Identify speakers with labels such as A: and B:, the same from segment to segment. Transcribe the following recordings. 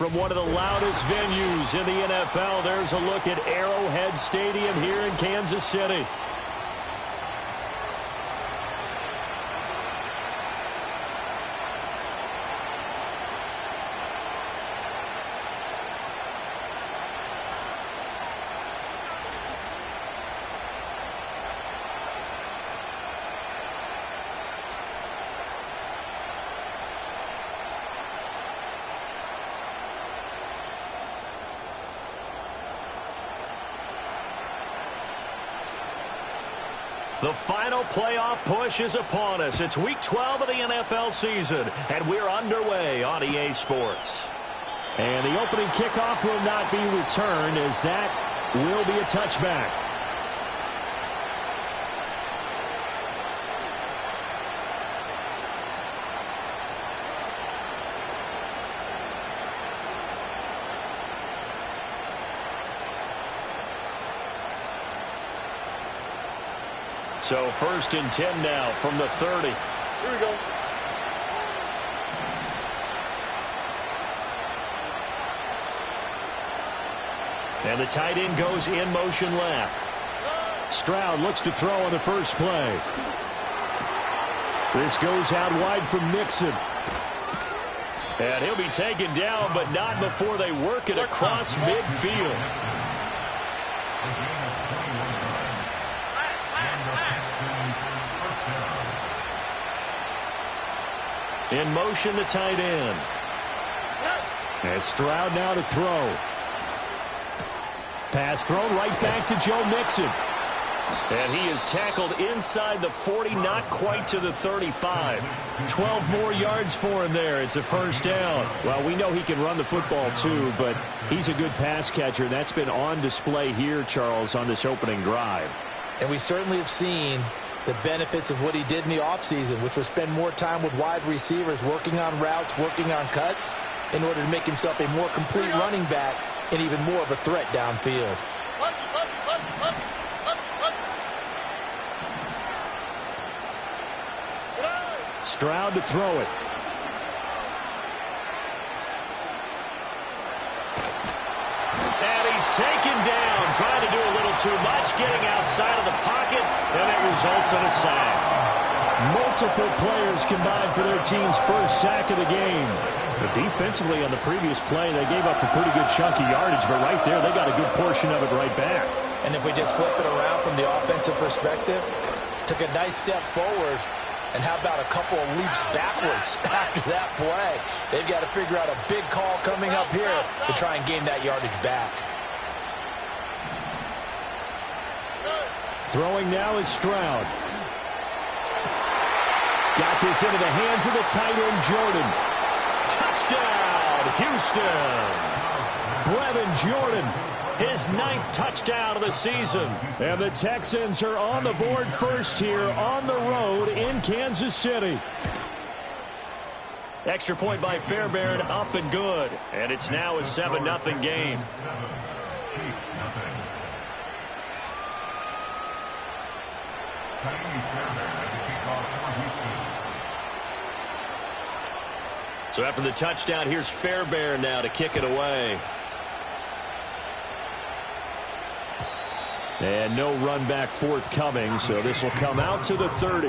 A: from one of the loudest venues in the NFL. There's a look at Arrowhead Stadium here in Kansas City. The final playoff push is upon us. It's Week 12 of the NFL season, and we're underway on EA Sports. And the opening kickoff will not be returned, as that will be a touchback. So 1st and 10 now from the 30.
B: Here we go.
A: And the tight end goes in motion left. Stroud looks to throw on the first play. This goes out wide for Mixon. And he'll be taken down, but not before they work it across midfield. In motion, the tight end. And Stroud now to throw. Pass thrown right back to Joe Mixon. And he is tackled inside the 40, not quite to the 35. 12 more yards for him there. It's a first down. Well, we know he can run the football too, but he's a good pass catcher. That's been on display here, Charles, on this opening drive.
C: And we certainly have seen the benefits of what he did in the offseason, which was spend more time with wide receivers, working on routes, working on cuts, in order to make himself a more complete running back and even more of a threat downfield.
A: Stroud to throw it. And he's taken down, trying to do a little too much, getting outside of the pocket, and it results in a sack. Multiple players combined for their team's first sack of the game. But defensively on the previous play, they gave up a pretty good chunk of yardage, but right there, they got a good portion of it right back.
C: And if we just flip it around from the offensive perspective, took a nice step forward, and how about a couple of leaps backwards after that play? They've got to figure out a big call coming up here to try and gain that yardage back.
A: Throwing now is Stroud. Got this into the hands of the tight end, Jordan. Touchdown, Houston. Brevin Jordan, his 9th touchdown of the season. And the Texans are on the board first here on the road in Kansas City. Extra point by Fairbairn, up and good. And it's now a 7-0 game. So after the touchdown, here's Fairbairn now to kick it away. And no run back forthcoming, so this will come out to the 30.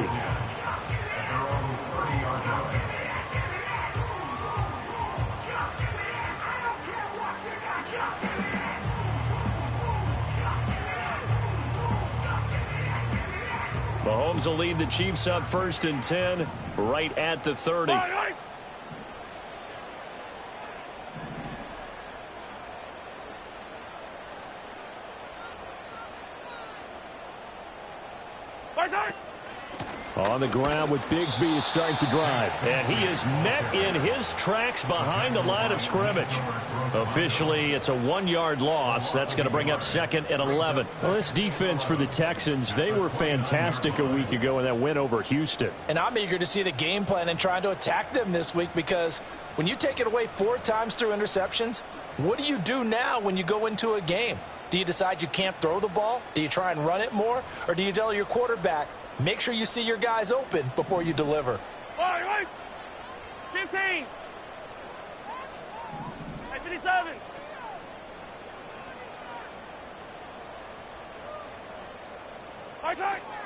A: Mahomes will lead the Chiefs up 1st and 10, right at the 30. On the ground with Bigsby to start the drive. And he is met in his tracks behind the line of scrimmage. Officially, it's a 1-yard loss. That's going to bring up 2nd and 11. Well, this defense for the Texans, they were fantastic a week ago in that win over Houston.
C: And I'm eager to see the game plan and trying to attack them this week, because when you take it away 4 times through interceptions, what do you do now when you go into a game? Do you decide you can't throw the ball? Do you try and run it more? Or do you tell your quarterback, make sure you see your guys open before you deliver?
B: 15. 37.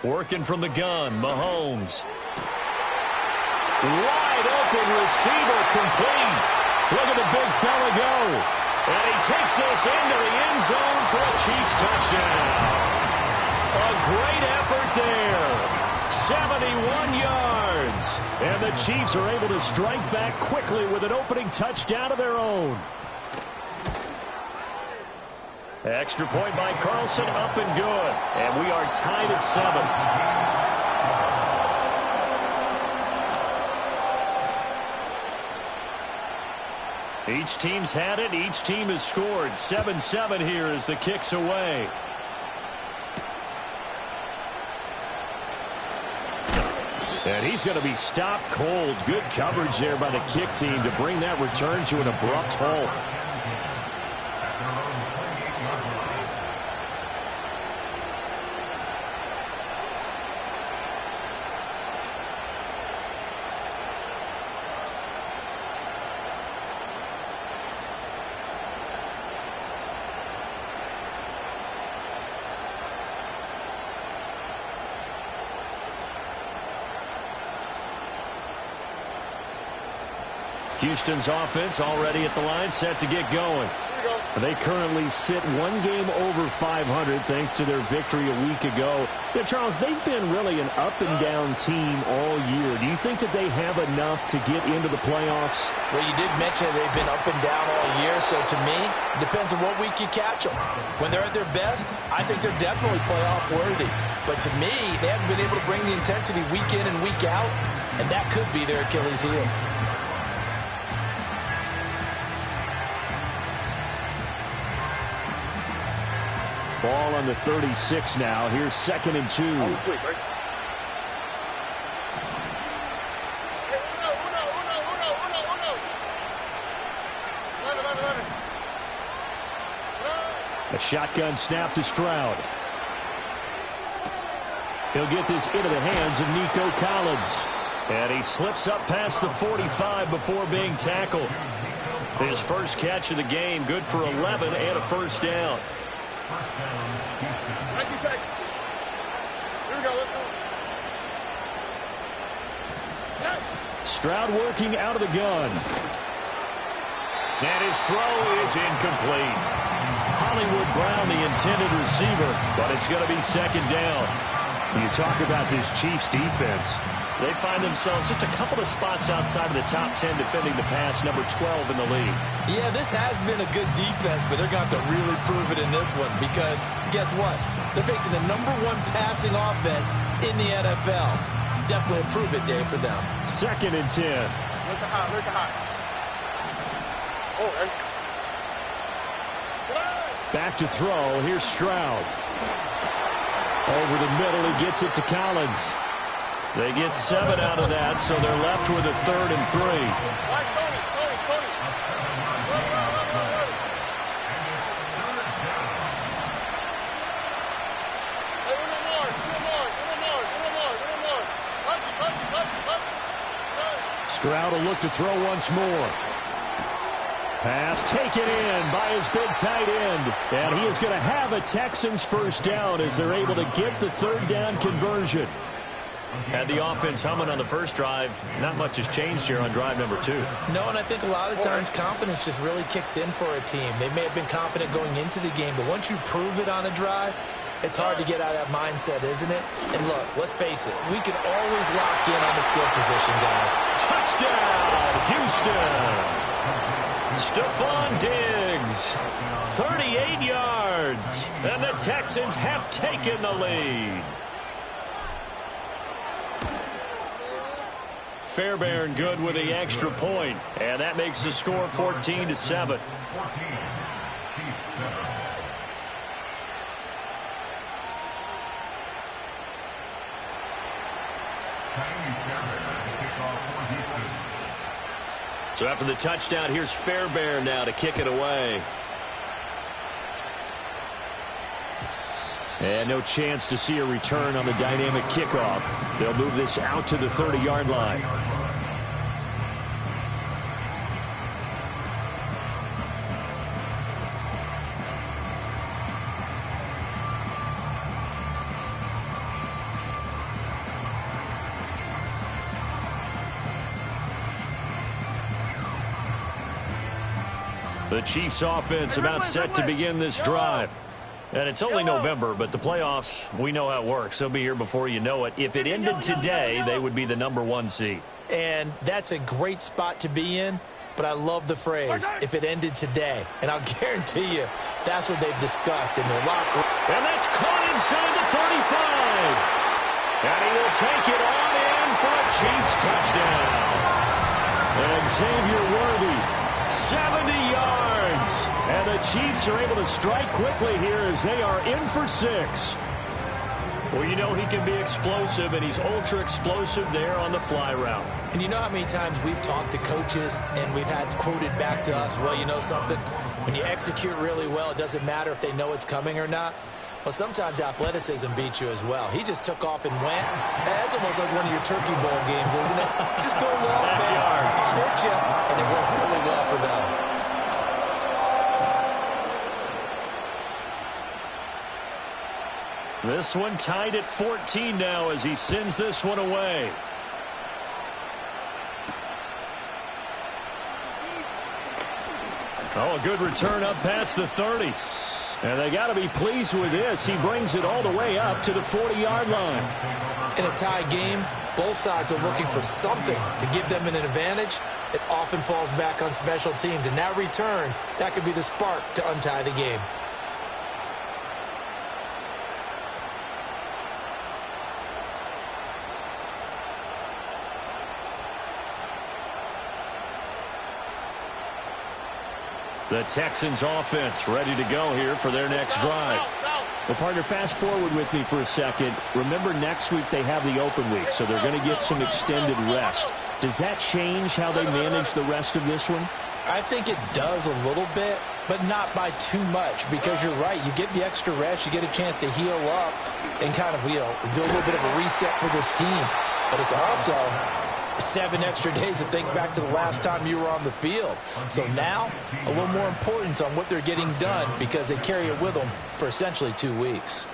A: Working from the gun, Mahomes. Wide open receiver, complete. Look at the big fella go. And he takes this into the end zone for a Chiefs touchdown. A great effort there. 71 yards. And the Chiefs are able to strike back quickly with an opening touchdown of their own. Extra point by Carlson, up and good. And we are tied at 7. Each team's had it. Each team has scored. 7-7 here as the kick's away. And he's going to be stopped cold. Good coverage there by the kick team to bring that return to an abrupt halt. Houston's offense already at the line, set to get going. They currently sit one game over 500 thanks to their victory a week ago. Yeah, Charles, they've been really an up-and-down team all year. Do you think that they have enough to get into the playoffs?
C: Well, you did mention they've been up and down all year, so to me, it depends on what week you catch them. When they're at their best, I think they're definitely playoff worthy. But to me, they haven't been able to bring the intensity week in and week out, and that could be their Achilles heel.
A: Ball on the 36 now. Here's 2nd and 2. A shotgun snap to Stroud. He'll get this into the hands of Nico Collins. And he slips up past the 45 before being tackled. His first catch of the game, good for 11 and a first down.
B: Thank you, Texans. Here we go. Let's go.
A: Stroud working out of the gun. And his throw is incomplete. Hollywood Brown, the intended receiver, but it's going to be 2nd down. When you talk about this Chiefs defense, they find themselves just a couple of spots outside of the top 10 defending the pass, number 12 in the league.
C: Yeah, this has been a good defense, but they're going to have to really prove it in this one because guess what? They're facing the number 1 passing offense in the NFL. It's definitely a prove-it day for them.
A: 2nd and 10.
B: Look at high. Look at high. Oh, there you go.
A: Back to throw. Here's Stroud. Over the middle, he gets it to Collins. They get 7 out of that, so they're left with a 3rd and 3.
B: Tony.
A: Stroud will look to throw once more. Pass taken in by his big tight end. And he is going to have a Texans first down as they're able to get the 3rd down conversion. Had the offense humming on the first drive. Not much has changed here on drive number 2.
C: No, and I think a lot of times confidence just really kicks in for a team. They may have been confident going into the game, but once you prove it on a drive, it's hard to get out of that mindset, isn't it? And look, let's face it, we can always lock in on the skill position, guys.
A: Touchdown, Houston! Stephon Diggs, 38 yards, and the Texans have taken the lead. Fairbairn good with the extra point, and that makes the score 14-7. So after the touchdown, here's Fairbairn now to kick it away. And no chance to see a return on the dynamic kickoff. They'll move this out to the 30-yard line. The Chiefs offense about set to begin this drive. And it's only November, but the playoffs, we know how it works. They'll be here before you know it. If it ended today, they would be the #1 seed.
C: And that's a great spot to be in, but I love the phrase, if it ended today. And I'll guarantee you, that's what they've discussed in their locker room.
A: And that's caught inside the 35. And he will take it on in for a Chiefs touchdown. And Xavier Worthy, 70 yards. And the Chiefs are able to strike quickly here as they are in for 6. Well, you know he can be explosive, and he's ultra-explosive there on the fly route.
C: And you know how many times we've talked to coaches and we've had quoted back to us, well, you know something? When you execute really well, it doesn't matter if they know it's coming or not. Well, sometimes athleticism beats you as well. He just took off and went. That's almost like one of your Turkey Bowl games, isn't it? Just go long, man. I'll hit you. And it worked really well for them.
A: This one tied at 14 now as he sends this one away. Oh, a good return up past the 30. And they got to be pleased with this. He brings it all the way up to the 40-yard line.
C: In a tie game, both sides are looking for something to give them an advantage. It often falls back on special teams. And that return, that could be the spark to untie the game.
A: The Texans offense ready to go here for their next drive. Well, partner, fast forward with me for a second. Remember, next week they have the open week, so they're going to get some extended rest. Does that change how they manage the rest of this one?
C: I think it does a little bit, but not by too much, because you're right. You get the extra rest. You get a chance to heal up and kind of, do a little bit of a reset for this team. But it's also 7 extra days to think back to the last time you were on the field. So now, a little more importance on what they're getting done because they carry it with them for essentially 2 weeks.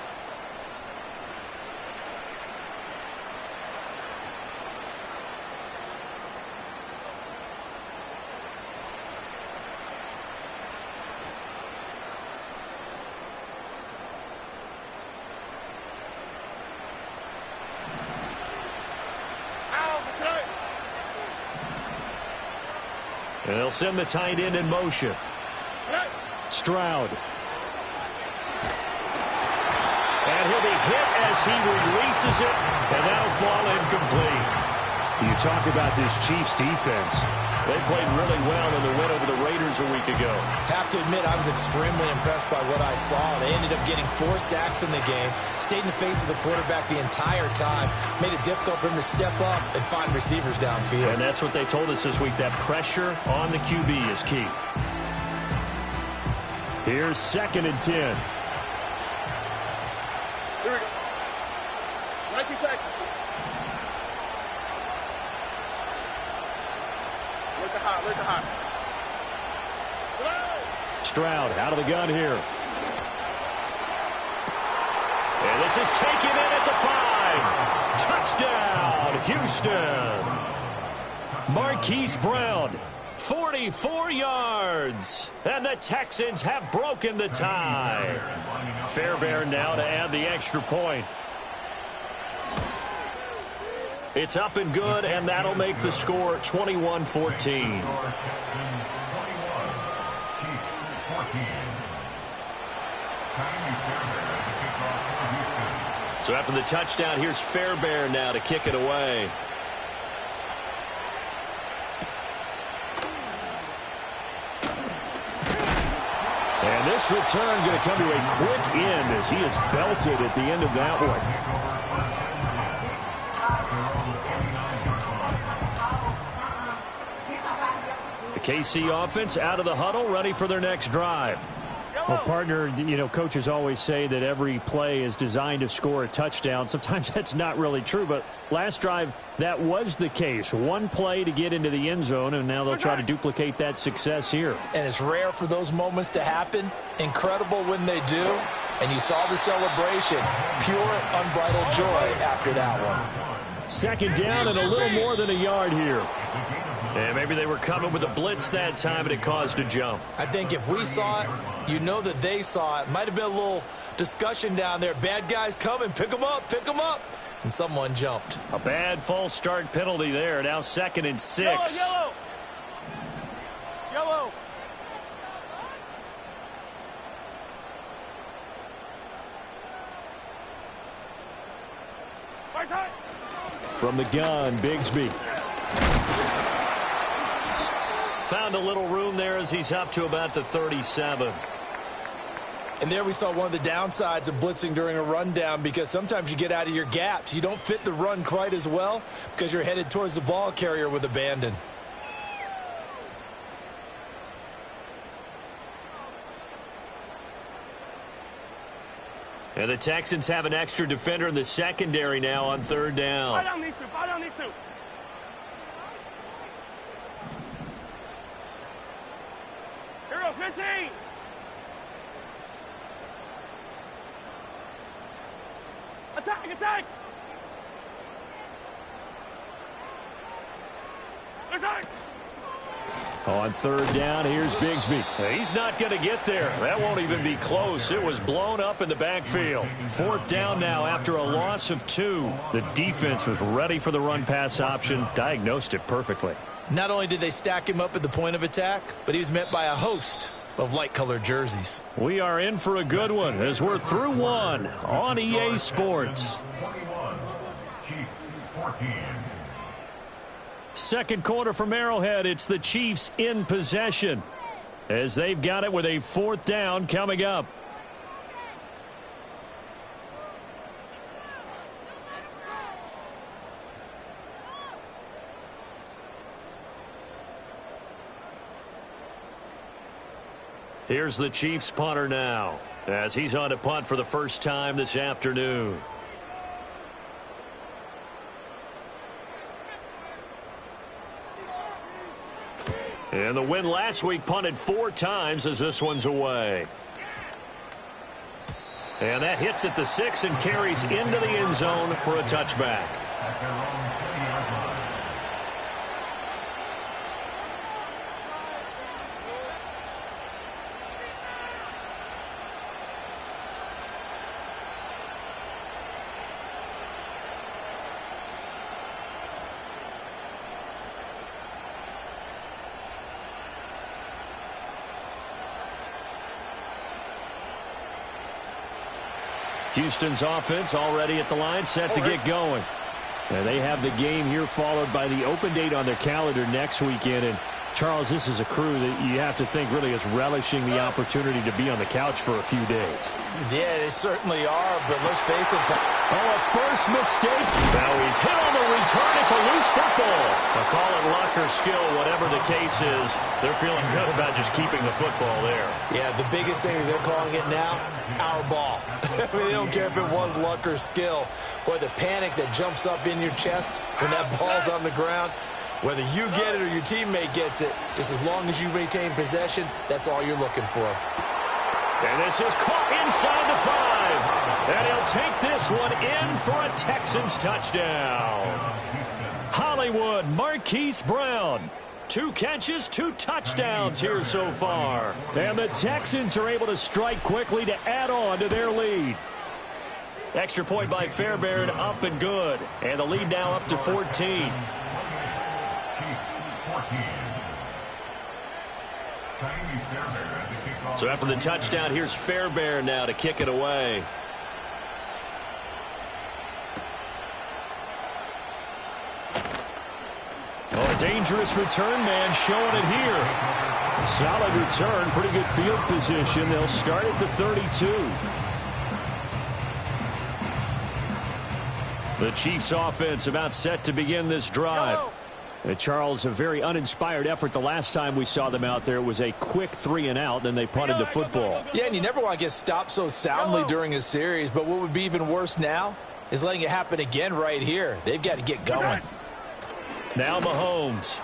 A: And they'll send the tight end in motion. Stroud. And he'll be hit as he releases it, and that'll fall incomplete. You talk about this Chiefs defense. They played really well in the win over the Raiders a week ago.
C: Have to admit, I was extremely impressed by what I saw. They ended up getting 4 sacks in the game, stayed in the face of the quarterback the entire time, made it difficult for him to step up and find receivers downfield.
A: And that's what they told us this week, that pressure on the QB is key. Here's 2nd and 10.
B: Here we go. Nike Texans. Look at hot.
A: Stroud out of the gun here. And this is taken in at the 5. Touchdown, Houston. Marquise Brown, 44 yards. And the Texans have broken the tie. Fairbairn now to add the extra point. It's up and good, and that'll make the score 21-14. So after the touchdown, here's Fairbairn now to kick it away. And this return going to come to a quick end as he is belted at the end of that one. KC offense out of the huddle, ready for their next drive. Well, partner, coaches always say that every play is designed to score a touchdown. Sometimes that's not really true, but last drive, that was the case. One play to get into the end zone, and now they'll try to duplicate that success here.
C: And it's rare for those moments to happen. Incredible when they do. And you saw the celebration. Pure, unbridled joy after that one.
A: 2nd down and a little more than a yard here. And maybe they were coming with a blitz that time, and it caused a jump.
C: I think if we saw it, you know that they saw it. Might have been a little discussion down there. Bad guys coming. Pick them up. Pick them up. And someone jumped.
A: A bad false start penalty there. Now 2nd and 6.
B: Yellow. Yellow.
A: From the gun, Bigsby. Found a little room there as he's up to about the 37.
C: And there we saw one of the downsides of blitzing during a rundown, because sometimes you get out of your gaps. You don't fit the run quite as well because you're headed towards the ball carrier with abandon.
A: And the Texans have an extra defender in the secondary now on 3rd down.
B: Fight on these two. Fight on these two. Here goes 15. Attack, attack. Attack.
A: On 3rd down, here's Bigsby. He's not going to get there. That won't even be close. It was blown up in the backfield. 4th down now after a loss of 2. The defense was ready for the run-pass option, diagnosed it perfectly.
C: Not only did they stack him up at the point of attack, but he was met by a host of light-colored jerseys.
A: We are in for a good one as we're through one on EA Sports.
D: 21, Chiefs 14.
A: Second quarter from Arrowhead. It's the Chiefs in possession as they've got it with a 4th down coming up. Here's the Chiefs punter now as he's on to punt for the first time this afternoon. And the win last week punted 4 times as this one's away. And that hits at the 6 and carries into the end zone for a touchback.
D: At their own 20-yard line.
A: Houston's offense already at the line, set to get going. And they have the game here followed by the open date on their calendar next weekend. And Charles, this is a crew that you have to think really is relishing the opportunity to be on the couch for a few days.
C: Yeah, they certainly are, but let's face it.
A: Oh, a first mistake. Now he's hit on the return. It's a loose football. I'll call it luck or skill, whatever the case is. They're feeling good about just keeping the football there.
C: Yeah, the biggest thing they're calling it now, our ball. I mean, they don't care if it was luck or skill. Boy, the panic that jumps up in your chest when that ball's on the ground, whether you get it or your teammate gets it, just as long as you retain possession, that's all you're looking for.
A: And this is caught inside the 5. And he'll take this one in for a Texans touchdown. Hollywood Marquise Brown. 2 catches, 2 touchdowns here so far. And the Texans are able to strike quickly to add on to their lead. Extra point by Fairbairn, up and good. And the lead now up to 14. So after the touchdown, here's Fairbairn now to kick it away. Oh, a dangerous return man showing it here. Solid return, pretty good field position. They'll start at the 32. The Chiefs offense about set to begin this drive. Charles, a very uninspired effort the last time we saw them out there. It was a quick 3-and-out, then they punted the football.
C: Yeah, and you never want to get stopped so soundly during a series, but what would be even worse now is letting it happen again right here. They've got to get going.
A: Now Mahomes.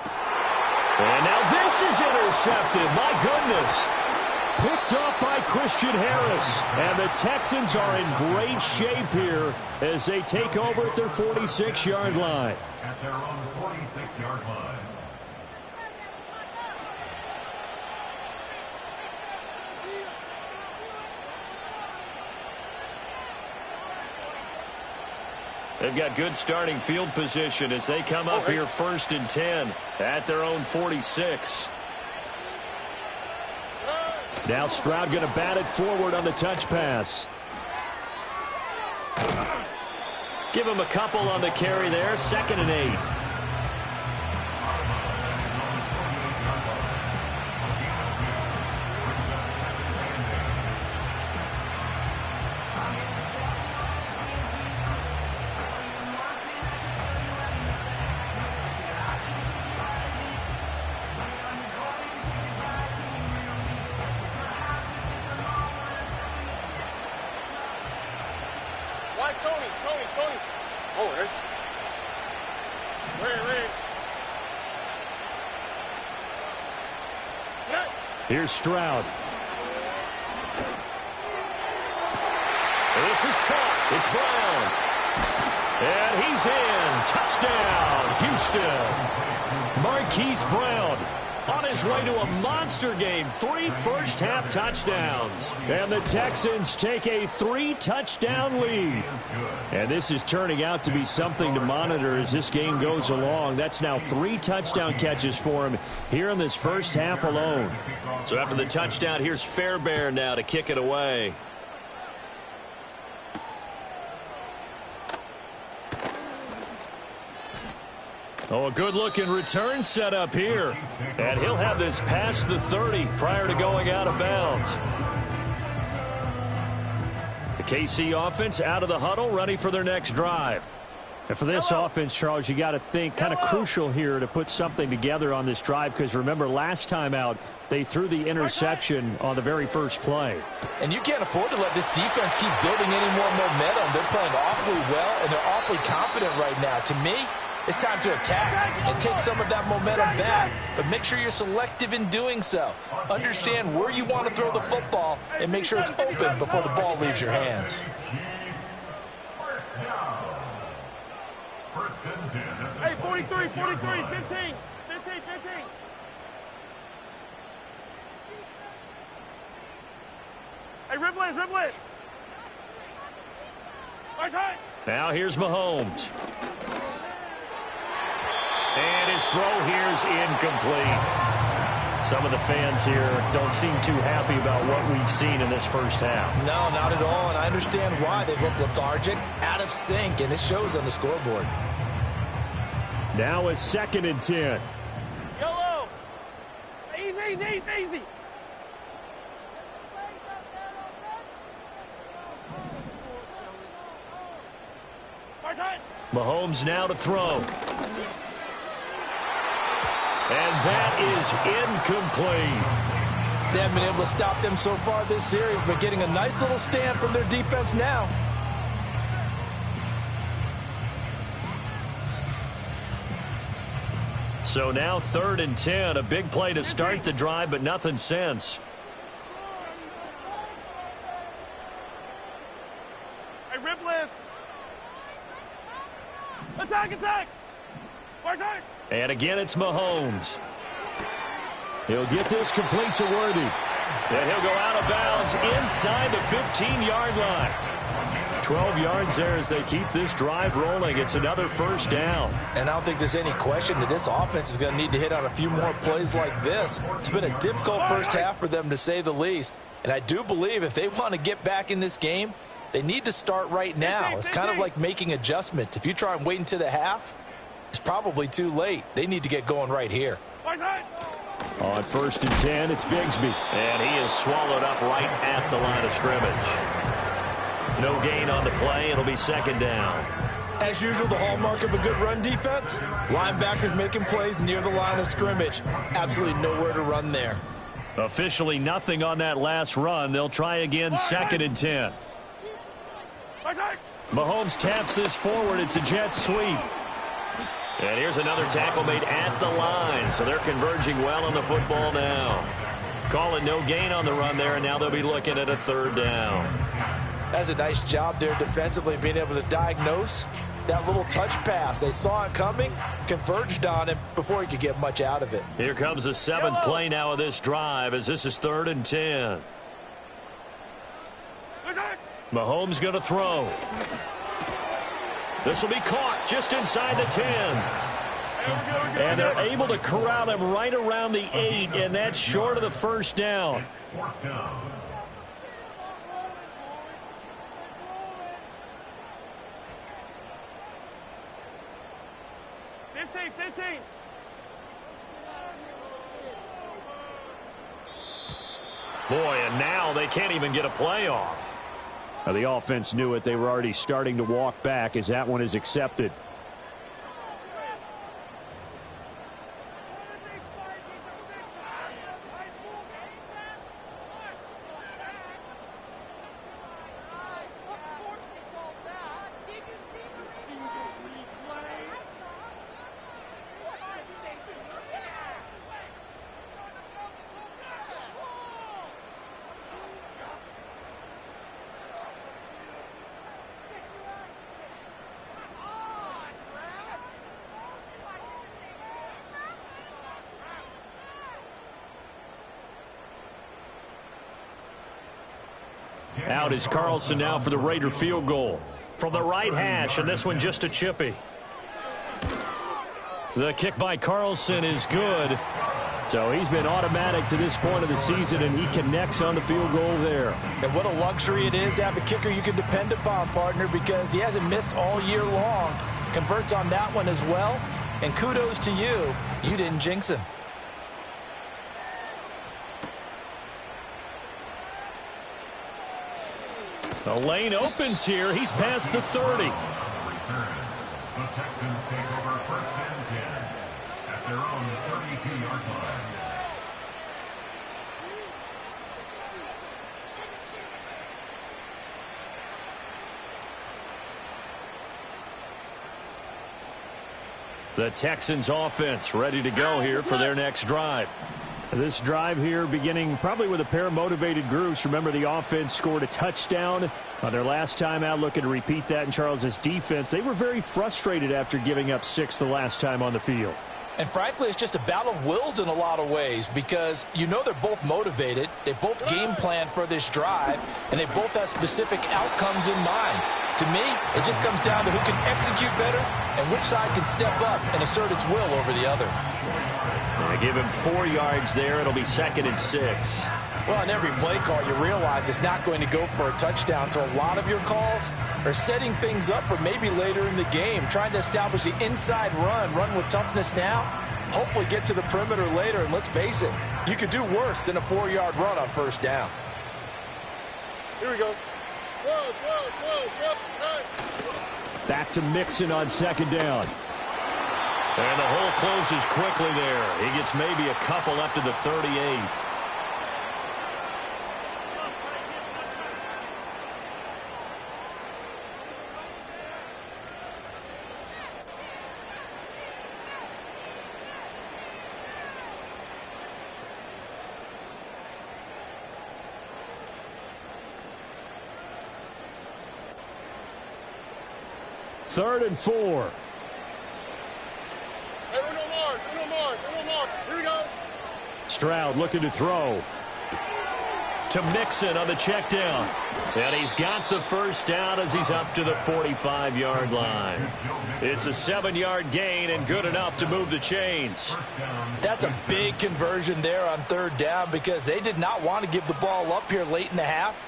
A: And now this is intercepted. My goodness. Picked up by Christian Harris. And the Texans are in great shape here as they take over at their 46-yard line.
D: At their own 46-yard line.
A: They've got good starting field position as they come up here 1st and 10 at their own 46. Now Stroud going to bat it forward on the touch pass. Give him a couple on the carry there. 2nd and 8.
B: Tony. Oh, there. Wait.
A: Here's Stroud. This is caught. It's Brown. And he's in. Touchdown, Houston. Marquise Brown on his way to a monster game. 3 first-half touchdowns. And the Texans take a 3-touchdown lead. And this is turning out to be something to monitor as this game goes along. That's now 3 touchdown catches for him here in this first half alone. So after the touchdown, here's Fairbairn now to kick it away. Oh, a good-looking return set up here. And he'll have this past the 30 prior to going out of bounds. The KC offense out of the huddle, ready for their next drive. And for this offense, Charles, you got to think kind of crucial here to put something together on this drive, because remember, last time out, they threw the interception on the very first play.
C: And you can't afford to let this defense keep building any more momentum. They're playing awfully well, and they're awfully confident right now. To me, it's time to attack and take some of that momentum back, but make sure you're selective in doing so. Understand where you want to throw the football and make sure it's open before the ball leaves your hands.
B: Hey, 43, 15. Hey, ribble it. Nice high.
A: Now here's Mahomes. And his throw here's incomplete. Some of the fans here don't seem too happy about what we've seen in this first half.
C: No, not at all, and I understand why. They look lethargic, out of sync, and it shows on the scoreboard.
A: Now a 2nd and 10.
B: Yellow. Easy.
A: Mahomes now to throw. And that is incomplete.
C: They haven't been able to stop them so far this series, but getting a nice little stand from their defense now.
A: So now 3rd and 10. A big play to start the drive, but nothing since.
B: Hey, rib list. Attack.
A: And again, it's Mahomes. He'll get this complete to Worthy. And he'll go out of bounds inside the 15-yard line. 12 yards there as they keep this drive rolling. It's another first down.
C: And I don't think there's any question that this offense is going to need to hit on a few more plays like this. It's been a difficult first half for them, to say the least. And I do believe if they want to get back in this game, they need to start right now. It's kind of like making adjustments. If you try and wait until the half, it's probably too late. They need to get going right here.
A: On 1st and 10, it's Bigsby. And he is swallowed up right at the line of scrimmage. No gain on the play. It'll be 2nd down.
C: As usual, the hallmark of a good run defense, linebackers making plays near the line of scrimmage. Absolutely nowhere to run there.
A: Officially nothing on that last run. They'll try again, 2nd and 10. Mahomes taps this forward. It's a jet sweep. And here's another tackle made at the line. So they're converging well on the football now. Call it no gain on the run there, and now they'll be looking at a 3rd down.
C: That's a nice job there defensively, being able to diagnose that little touch pass. They saw it coming, converged on him before he could get much out of it.
A: Here comes the 7th play now of this drive, as this is 3rd and 10. Mahomes going to throw. This will be caught just inside the 10. And they're able to corral him right around the 8, and that's short of the first down.
D: Fourth down.
A: Boy, and now they can't even get a playoff.
E: Now, the offense knew it. They were already starting to walk back as that one is accepted.
A: Out is Carlson now for the Raider field goal. From the right hash, and this one just a chippy. The kick by Carlson is good.
E: So he's been automatic to this point of the season, and he connects on the field goal there.
C: And what a luxury it is to have a kicker you can depend upon, partner, because he hasn't missed all year long. Converts on that one as well. And kudos to you. You didn't jinx him.
A: The lane opens here. He's past the 30.
D: The Texans take over first and 10 at their own 32-yard line.
A: The Texans offense ready to go here for their next drive.
E: This drive here beginning probably with a pair of motivated groups. Remember, the offense scored a touchdown on their last time out, looking to repeat that in Charles' defense. They were very frustrated after giving up 6 the last time on the field.
C: And frankly, it's just a battle of wills in a lot of ways because you know they're both motivated. They both game plan for this drive, and they both have specific outcomes in mind. To me, it just comes down to who can execute better and which side can step up and assert its will over the other.
A: They give him 4 yards there. It'll be 2nd and 6.
C: Well, on every play call, you realize it's not going to go for a touchdown. So a lot of your calls are setting things up for maybe later in the game, trying to establish the inside run with toughness now, hopefully get to the perimeter later. And let's face it, you could do worse than a 4-yard run on first down.
B: Here we go.
E: Back to Mixon on 2nd down.
A: And the hole closes quickly there. He gets maybe a couple up to the 38.
E: Third and 4. Stroud looking to throw.
A: To Mixon on the check down. And he's got the first down as he's up to the 45-yard line. It's a 7-yard gain and good enough to move the chains.
C: That's a big conversion there on 3rd down because they did not want to give the ball up here late in the half.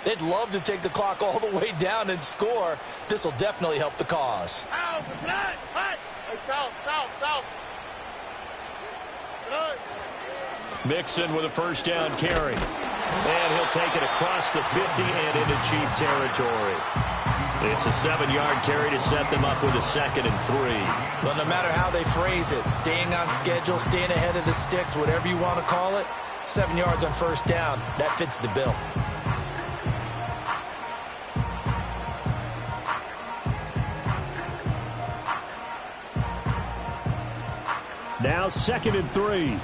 C: They'd love to take the clock all the way down and score. This will definitely help the cause.
A: Mixon with a first down carry. And he'll take it across the 50 and into Chief territory. It's a 7-yard carry to set them up with a 2nd and 3.
C: Well, no matter how they phrase it, staying on schedule, staying ahead of the sticks, whatever you want to call it, 7 yards on first down, that fits the bill.
E: Now 2nd and 3.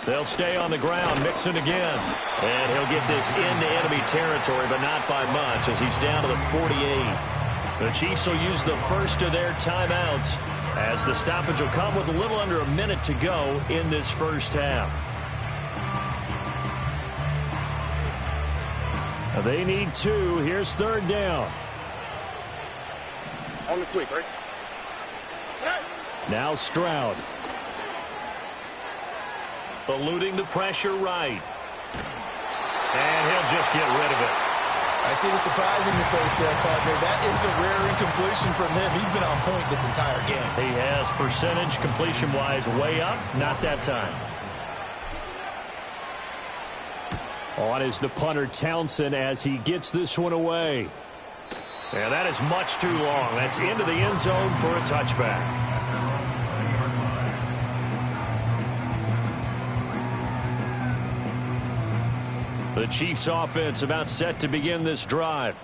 A: They'll stay on the ground. Mixon again. And he'll get this into enemy territory, but not by much as he's down to the 48. The Chiefs will use the first of their timeouts as the stoppage will come with a little under a minute to go in this first half.
E: They need 2. Here's 3rd down.
B: On the quick, right?
E: Now Stroud.
A: Eluding the pressure right. And he'll just get rid of it.
C: I see the surprise in your face there, partner. That is a rare incompletion from him. He's been on point this entire game.
E: He has percentage completion-wise way up. Not that time. On is the punter Townsend as he gets this one away. Yeah, that is much too long. That's into the end zone for a touchback. The Chiefs offense about set to begin this drive.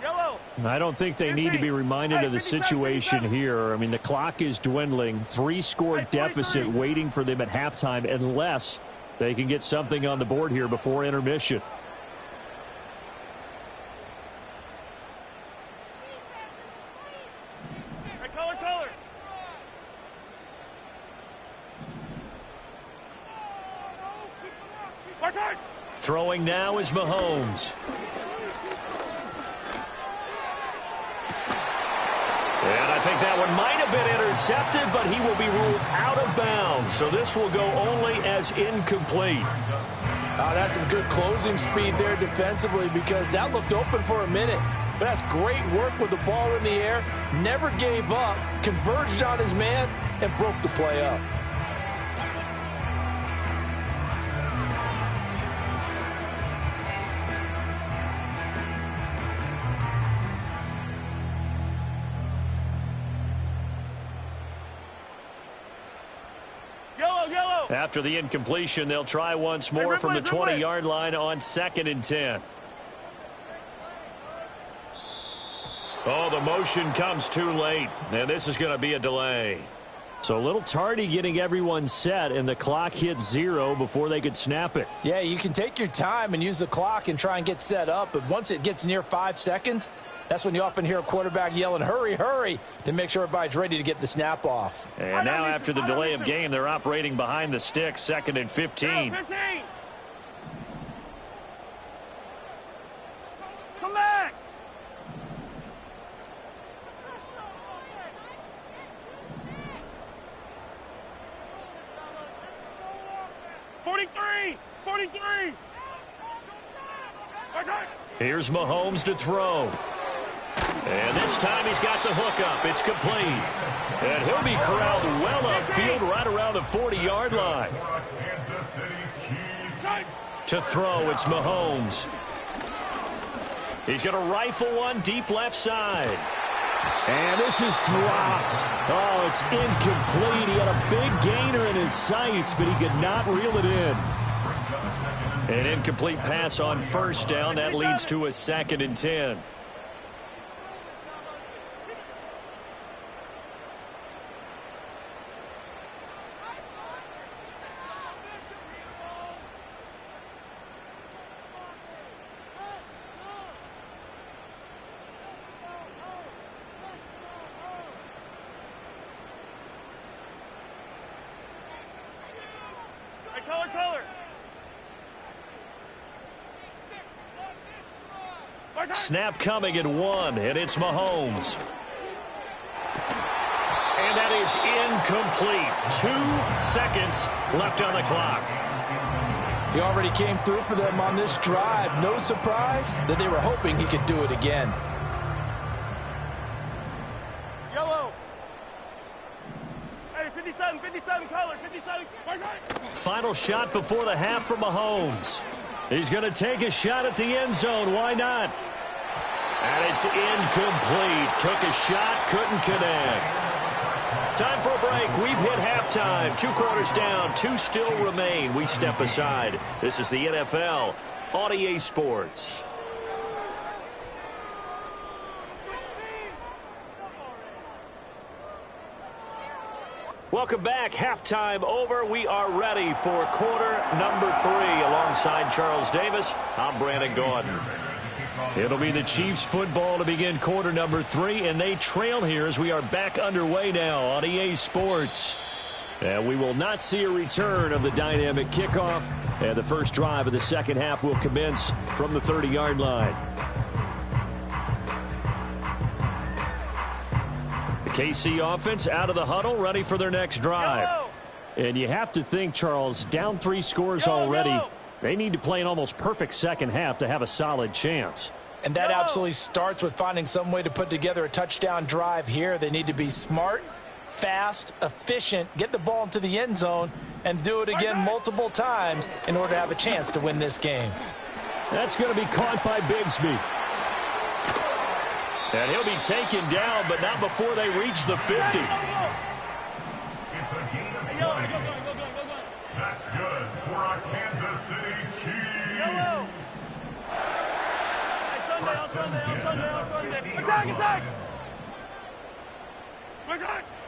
E: I don't think they need to be reminded of the situation here. I mean, the clock is dwindling. 3-score deficit waiting for them at halftime unless they can get something on the board here before intermission. Throwing now is Mahomes. And I think that one might have been intercepted, but he will be ruled out of bounds. So this will go only as incomplete.
C: Oh, that's some good closing speed there defensively because that looked open for a minute. But that's great work with the ball in the air. Never gave up, converged on his man, and broke the play up.
E: After the incompletion, they'll try once more from the 20-yard line on 2nd and 10. Oh, the motion comes too late, and this is going to be a delay. So a little tardy getting everyone set, and the clock hits 0 before they could snap it.
C: Yeah, you can take your time and use the clock and try and get set up, but once it gets near 5 seconds, that's when you often hear a quarterback yelling, hurry, hurry, to make sure everybody's ready to get the snap off.
E: And now after the delay of game, they're operating behind the sticks, 2nd and 15.
B: Come back!
E: Here's Mahomes to throw. And this time he's got the hook up. It's complete. And he'll be corralled well upfield right around the 40-yard line. To throw, it's Mahomes. He's going to rifle one deep left side. And this is dropped. Oh, it's incomplete. He had a big gainer in his sights, but he could not reel it in. An incomplete pass on 1st down. That leads to a 2nd and 10. Snap coming at 1, and it's Mahomes. And that is incomplete. 2 seconds left on the clock.
C: He already came through for them on this drive. No surprise that they were hoping he could do it again.
B: Yellow. Hey, 57 color, 57.
E: Final shot before the half for Mahomes. He's going to take a shot at the end zone. Why not? And it's incomplete. Took a shot, couldn't connect. Time for a break. We've hit halftime. 2 quarters down, 2 still remain. We step aside. This is the NFL on EA Sports. Welcome back. Halftime over. We are ready for quarter number 3. Alongside Charles Davis, I'm Brandon Gordon. It'll be the Chiefs football to begin quarter number 3, and they trail here as we are back underway now on EA Sports. And we will not see a return of the dynamic kickoff, and the first drive of the second half will commence from the 30-yard line. KC offense out of the huddle, ready for their next drive. And you have to think, Charles, down 3 scores already. They need to play an almost perfect second half to have a solid chance.
C: And that absolutely starts with finding some way to put together a touchdown drive here. They need to be smart, fast, efficient, get the ball into the end zone, and do it again multiple times in order to have a chance to win this game.
E: That's going to be caught by Bigsby. And he'll be taken down, but not before they reach the 50.
D: It's a gain of 20. That's good for our Kansas City Chiefs.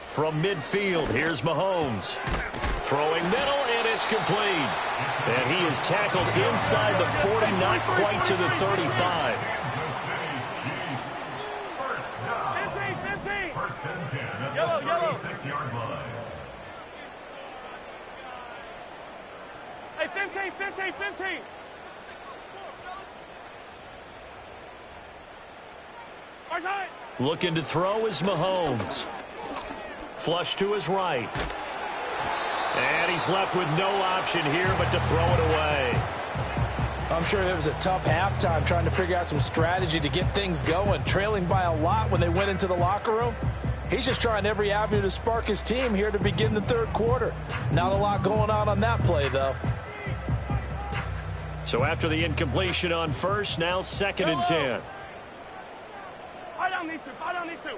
E: From midfield, here's Mahomes. Throwing middle, and it's complete. And he is tackled inside the 40, not quite to the 35.
D: First and 10 at the 36-yard line.
B: Hey, 15.
E: Looking to throw is Mahomes. Flush to his right. And he's left with no option here but to throw it away.
C: I'm sure it was a tough halftime trying to figure out some strategy to get things going. Trailing by a lot when they went into the locker room. He's just trying every avenue to spark his team here to begin the third quarter. Not a lot going on that play, though.
E: So after the incompletion on first, now 2nd and 10.
B: Fight down these two.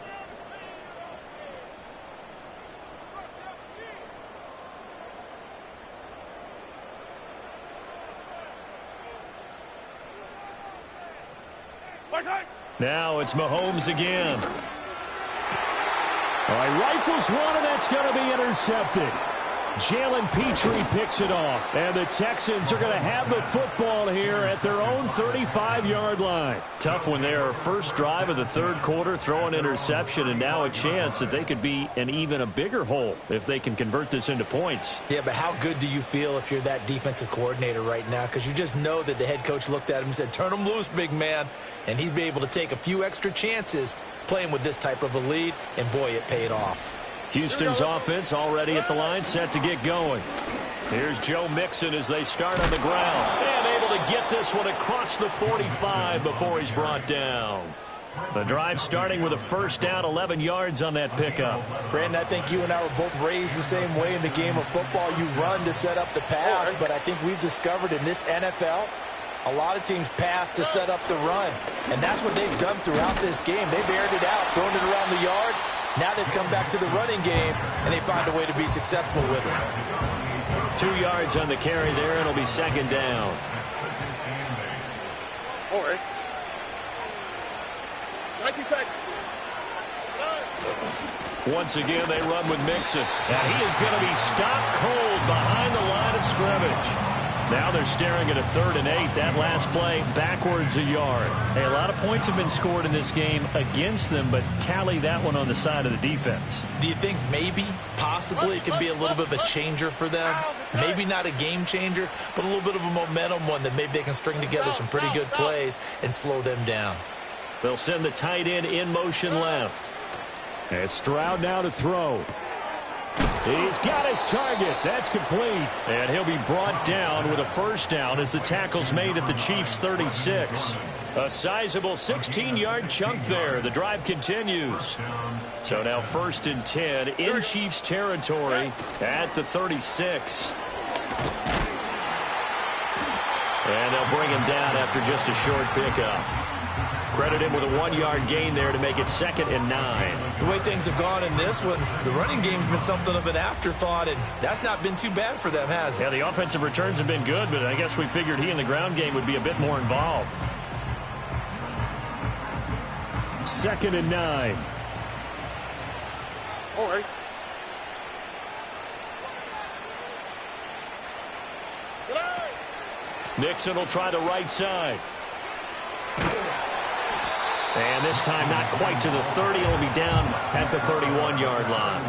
E: Now it's Mahomes again. All right, rifles one, and that's going to be intercepted. Jalen Petrie picks it off, and the Texans are going to have the football here at their own 35-yard line. Tough when they're first drive of the third quarter, throw an interception, and now a chance that they could be in even a bigger hole if they can convert this into points.
C: Yeah, but how good do you feel if you're that defensive coordinator right now? Because you just know that the head coach looked at him and said, turn him loose, big man. And he'd be able to take a few extra chances playing with this type of a lead, and boy, it paid off.
E: Houston's offense already at the line, set to get going. Here's Joe Mixon as they start on the ground. And able to get this one across the 45 before he's brought down. The drive starting with a first down, 11 yards on that pickup.
C: Brandon, I think you and I were both raised the same way in the game of football. You run to set up the pass, but I think we've discovered in this NFL, a lot of teams pass to set up the run. And that's what they've done throughout this game. They've aired it out, thrown it around the yard. Now they've come back to the running game, and they find a way to be successful with it.
E: 2 yards on the carry there, and it'll be 2nd down.
B: All right. 19 seconds.
E: Once again, they run with Mixon. And he is going to be stopped cold behind the line of scrimmage. Now they're staring at a 3rd and 8. That last play, backwards a yard. Hey, a lot of points have been scored in this game against them, but tally that one on the side of the defense.
C: Do you think maybe, possibly, it can be a little bit of a changer for them? Maybe not a game changer, but a little bit of a momentum one that maybe they can string together some pretty good plays and slow them down.
E: They'll send the tight end in motion left. And Stroud now to throw. He's got his target. That's complete. And he'll be brought down with a first down as the tackle's made at the Chiefs' 36. A sizable 16-yard chunk there. The drive continues. So now 1st and 10 in Chiefs territory at the 36. And they'll bring him down after just a short pickup. Credit him with a 1-yard gain there to make it 2nd and 9.
C: The way things have gone in this one, the running game's been something of an afterthought, and that's not been too bad for them, has it?
E: Yeah, the offensive returns have been good, but I guess we figured he in the ground game would be a bit more involved. 2nd and 9.
B: All right.
E: Nixon will try the right side. And this time not quite to the 30. It'll be down at the 31-yard line.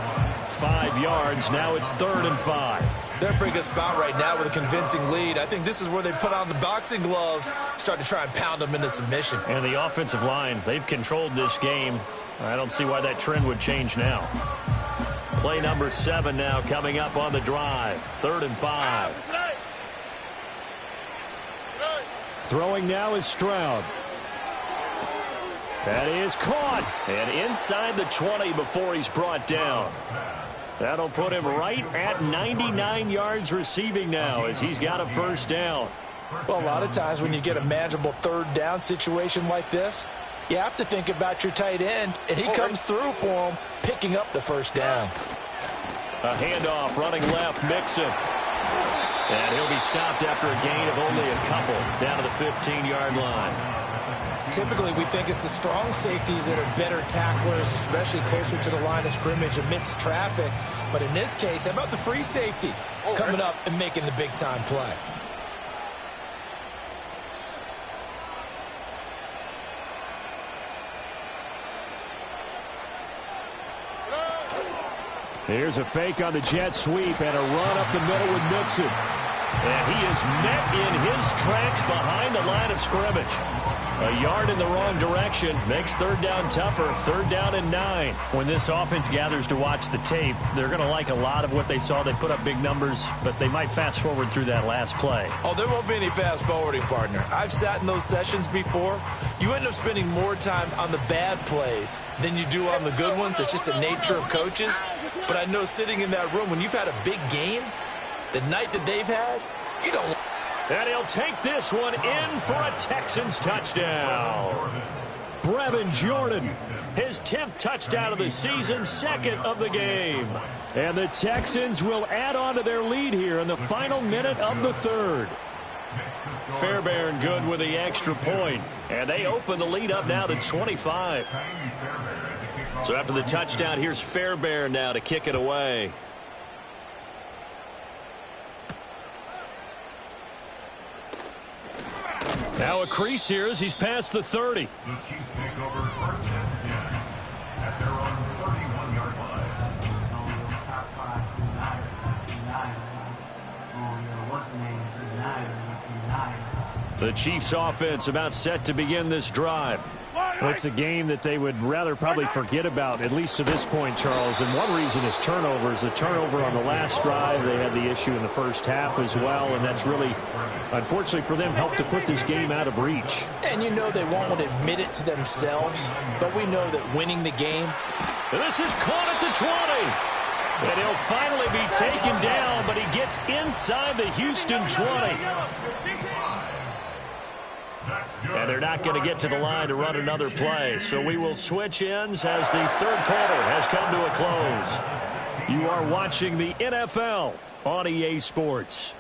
E: 5 yards. Now it's 3rd and 5.
C: They're in a pretty good spot right now with a convincing lead. I think this is where they put on the boxing gloves, start to try and pound them into submission.
E: And the offensive line, they've controlled this game I don't see why that trend would change now. Play number 7 now coming up on the drive. 3rd and 5. Throwing now is Stroud. That is caught. And inside the 20 before he's brought down. That'll put him right at 99 yards receiving now as he's got a first down.
C: Well, a lot of times when you get a manageable 3rd down situation like this, you have to think about your tight end, and he comes through for him, picking up the first down.
E: A handoff, running left, Mixon. And he'll be stopped after a gain of only a couple, down to the 15-yard line.
C: Typically, we think it's the strong safeties that are better tacklers, especially closer to the line of scrimmage amidst traffic. But in this case, how about the free safety coming up and making the big-time play?
E: Here's a fake on the jet sweep and a run up the middle with Mixon. And he is met in his tracks behind the line of scrimmage. A yard in the wrong direction makes 3rd down tougher. 3rd down and 9. When this offense gathers to watch the tape, they're going to like a lot of what they saw. They put up big numbers, but they might fast forward through that last play.
C: Oh, there won't be any fast forwarding, partner. I've sat in those sessions before. You end up spending more time on the bad plays than you do on the good ones. It's just the nature of coaches. But I know sitting in that room, when you've had a big game, the night that they've had, you don't.
E: And he'll take this one in for a Texans touchdown. Brevin Jordan, his 10th touchdown of the season, 2nd of the game. And the Texans will add on to their lead here in the final minute of the 3rd. Fairbairn good with the extra point. And they open the lead up now to 25. So after the touchdown, here's Fairbairn now to kick it away. Now a crease here as he's past the 30.
D: The Chiefs take over 1st and 10 at their own 31-yard line.
E: The Chiefs offense about set to begin this drive. Well, it's a game that they would rather probably forget about, at least to this point, Charles. And one reason is turnovers. A turnover on the last drive. They had the issue in the first half as well, and that's really, unfortunately for them, helped to put this game out of reach.
C: And you know they won't admit it to themselves, but we know that winning the game.
E: And this is caught at the 20. And he'll finally be taken down, but he gets inside the Houston 20. And they're not going to get to the line to run another play. So we will switch ends as the 3rd quarter has come to a close. You are watching the NFL on EA Sports.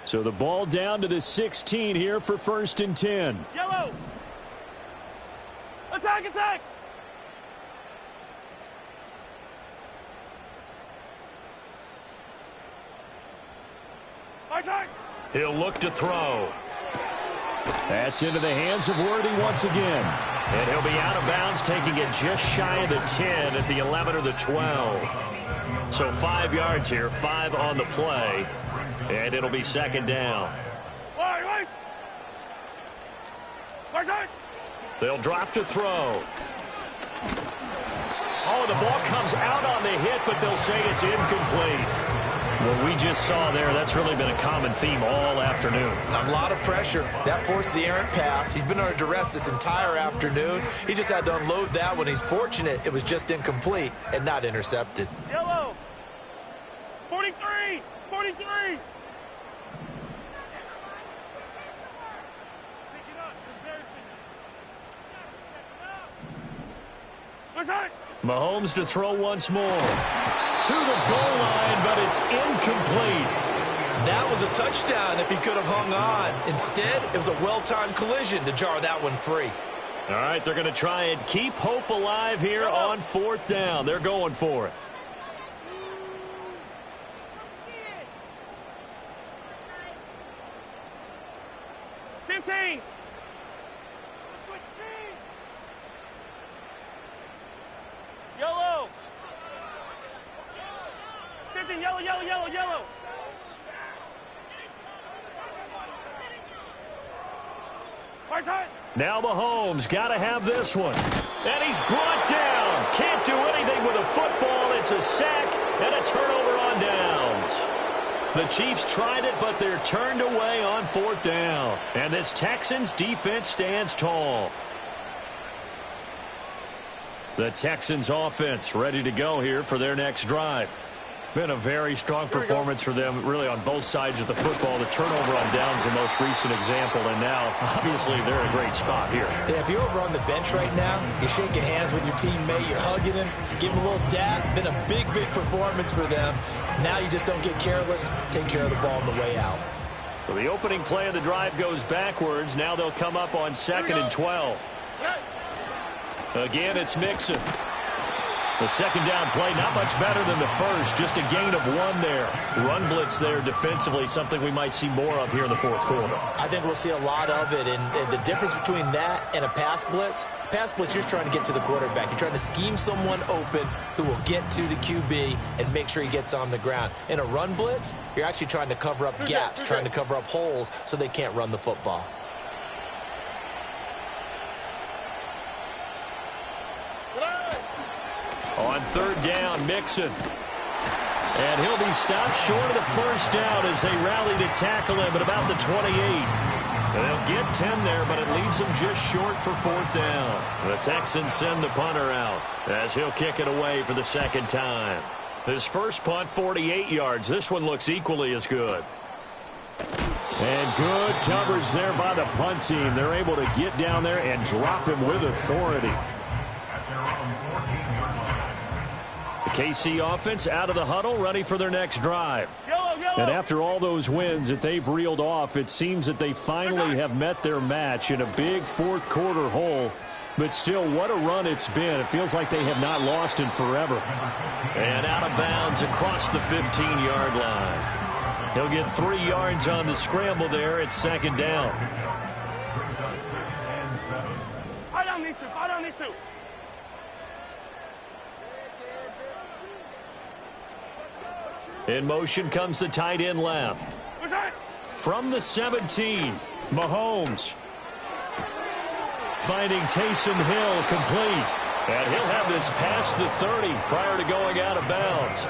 E: So the ball down to the 16 here for 1st and 10.
B: Yellow. Attack, attack.
E: He'll look to throw. That's into the hands of Worthy once again. And he'll be out of bounds, taking it just shy of the 10 at the 11 or the 12. So 5 yards here, 5 on the play. And it'll be 2nd down. They'll drop to throw. Oh, the ball comes out on the hit, but they'll say it's incomplete. What we just saw there, that's really been a common theme all afternoon.
C: A lot of pressure. That forced the errant pass. He's been under duress this entire afternoon. He just had to unload that one. He's fortunate it was just incomplete and not intercepted.
B: Yellow. 43. 43.
E: Mahomes to throw once more. To the goal line, but it's incomplete.
C: That was a touchdown if he could have hung on. Instead, it was a well-timed collision to jar that one free.
E: All right, they're going to try and keep hope alive here on 4th down. They're going for it.
B: Yellow. Holding, yellow, yellow, yellow, yellow.
A: Now Mahomes got to have this one. And he's brought down. Can't do anything with a football. It's a sack and a turnover on downs. The Chiefs tried it, but they're turned away on 4th down. And this Texans defense stands tall. The Texans offense ready to go here for their next drive. Been a very strong performance for them, really, on both sides of the football. The turnover on downs, the most recent example, and now, obviously, they're in a great spot here.
C: Yeah, if you're over on the bench right now, you're shaking hands with your teammate, you're hugging him, give him a little dap. Been a big, big performance for them. Now you just don't get careless. Take care of the ball on the way out.
A: So the opening play of the drive goes backwards. Now they'll come up on 2nd and 12. Again, it's Mixon. The second down play, not much better than the first. Just a gain of 1 there. Run blitz there defensively, something we might see more of here in the 4th quarter.
C: I think we'll see a lot of it. And the difference between that and a pass blitz, you're just trying to get to the quarterback. You're trying to scheme someone open who will get to the QB and make sure he gets on the ground. In a run blitz, you're actually trying to cover up gaps, trying to cover up holes so they can't run the football.
A: On 3rd down, Mixon. And he'll be stopped short of the first down as they rally to tackle him at about the 28. They'll get 10 there, but it leaves them just short for 4th down. The Texans send the punter out as he'll kick it away for the second time. His first punt, 48 yards. This one looks equally as good.
E: And good coverage there by the punt team. They're able to get down there and drop him with authority. The KC offense out of the huddle, ready for their next drive. And after all those wins that they've reeled off, it seems that they finally have met their match in a big 4th quarter hole. But still, what a run it's been. It feels like they have not lost in forever.
A: And out of bounds across the 15-yard line. He'll get 3 yards on the scramble there at 2nd down.
B: Fight on these two. Fight on these two.
A: In motion comes the tight end left. From the 17, Mahomes. Finding Taysom Hill complete. And he'll have this past the 30 prior to going out of bounds.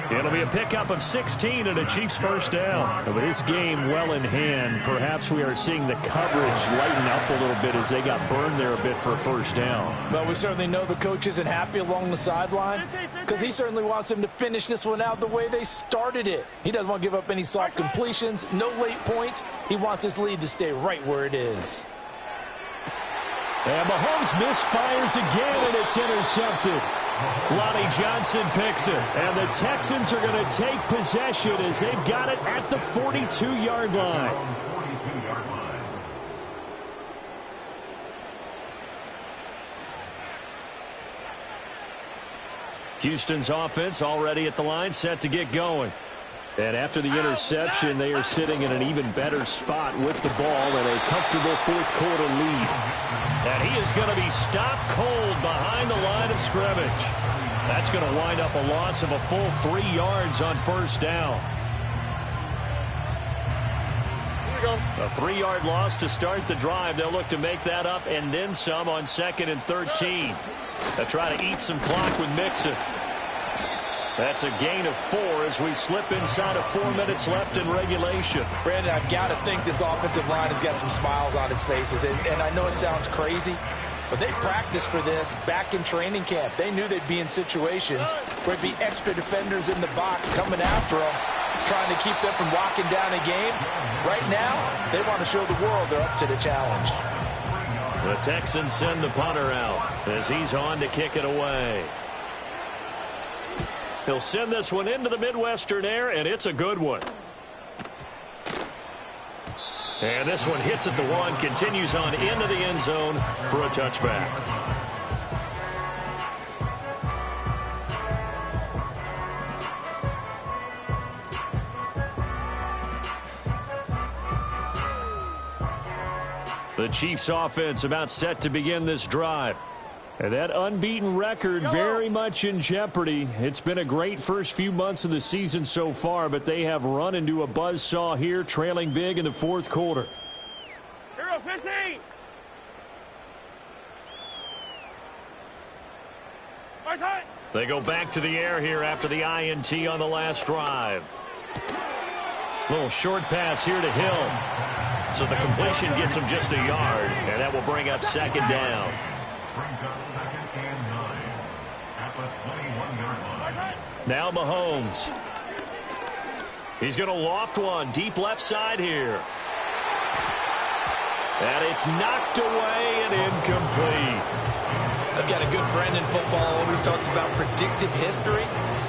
A: It'll be a pickup of 16 and a Chiefs first down.
E: With this game well in hand, perhaps we are seeing the coverage lighten up a little bit as they got burned there a bit for a first down.
C: But we certainly know the coach isn't happy along the sideline because he certainly wants them to finish this one out the way they started it. He doesn't want to give up any soft completions, no late points. He wants his lead to stay right where it is.
E: And Mahomes misfires again, and it's intercepted.
A: Lonnie Johnson picks it.
E: And the Texans are going to take possession as they've got it at the 42-yard line.
A: Houston's offense already at the line, set to get going.
E: And after the interception, they are sitting in an even better spot with the ball and a comfortable 4th quarter lead.
A: And he is going to be stopped cold behind the line of scrimmage. That's going to wind up a loss of a full 3 yards on first down. A 3-yard loss to start the drive. They'll look to make that up and then some on 2nd and 13. They'll try to eat some clock with Mixon. That's a gain of 4 as we slip inside of 4 minutes left in regulation.
C: Brandon, I've got to think this offensive line has got some smiles on its faces. And I know it sounds crazy, but they practiced for this back in training camp. They knew they'd be in situations where there'd be extra defenders in the box coming after them, trying to keep them from locking down a game. Right now, they want to show the world they're up to the challenge.
A: The Texans send the punter out as he's on to kick it away. He'll send this one into the Midwestern air, and it's a good one. And this one hits at the 1, continues on into the end zone for a touchback. The Chiefs offense about set to begin this drive.
E: And that unbeaten record very much in jeopardy. It's been a great first few months of the season so far, but they have run into a buzzsaw here, trailing big in the fourth quarter.
B: Hero 15.
A: They go back to the air here after the INT on the last drive. Little short pass here to Hill. So the completion gets him just a yard, and that will bring up second down.
D: Brings up 2nd and 9 at the 21-yard line.
A: Now Mahomes. He's going to loft one deep left side here. And it's knocked away and incomplete.
C: I've got a good friend in football, always talks about predictive history.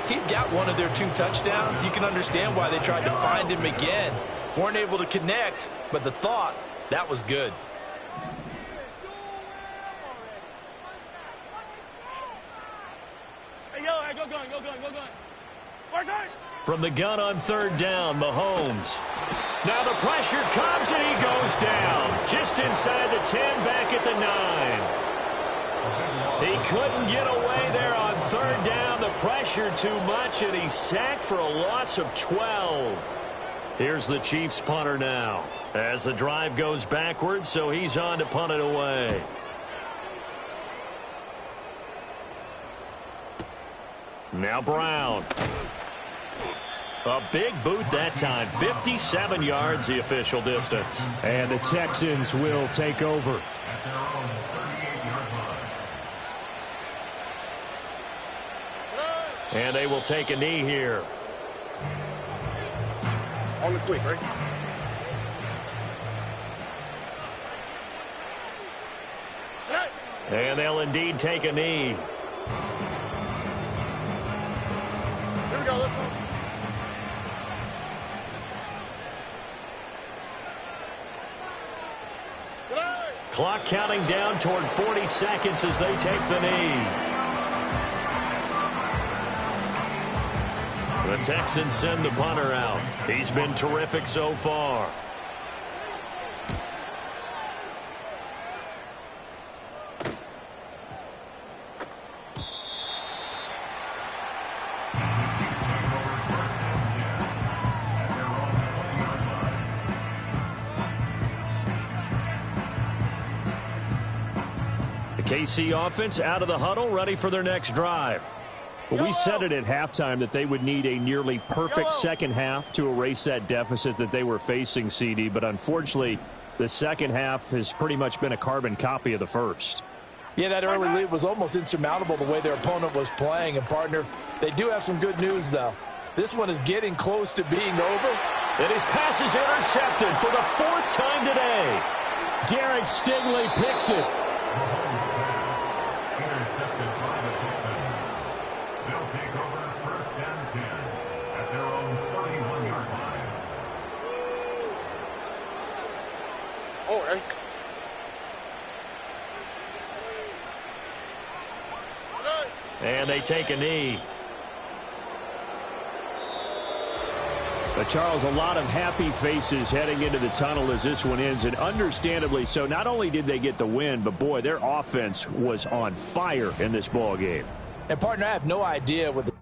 C: He's got one of their 2 touchdowns. You can understand why they tried to find him again. Weren't able to connect, but the thought, that was good.
A: From the gun on 3rd down, Mahomes. Now the pressure comes and he goes down. Just inside the 10, back at the 9. He couldn't get away there on 3rd down. The pressure too much, and he's sacked for a loss of 12. Here's the Chiefs punter now. As the drive goes backwards, so he's on to punt it away. Now Brown. A big boot that time. 57 yards the official distance.
E: And the Texans will take over.
D: At their own 38-yard line.
A: And they will take a knee here.
B: On the quick, right?
A: And they'll indeed take a knee.
B: Here we go. Let's go.
A: Clock counting down toward 40 seconds as they take the knee. The Texans send the punter out. He's been terrific so far. KC offense out of the huddle, ready for their next drive.
E: Well, we said it at halftime that they would need a nearly perfect second half to erase that deficit that they were facing, CD. But unfortunately, the second half has pretty much been a carbon copy of the first.
C: Yeah, that early lead was almost insurmountable the way their opponent was playing. And, partner, they do have some good news, though. This one is getting close to being over.
A: And his pass is intercepted for the 4th time today.
E: Derek Stingley picks it.
D: Intercepted by the Texans. They'll take over 1st and 10 at their own 31-yard line.
B: Oh, right.
A: And they take a knee.
E: But, Charles, a lot of happy faces heading into the tunnel as this one ends, and understandably so. Not only did they get the win, but, boy, their offense was on fire in this ball game.
C: And, partner, I have no idea what the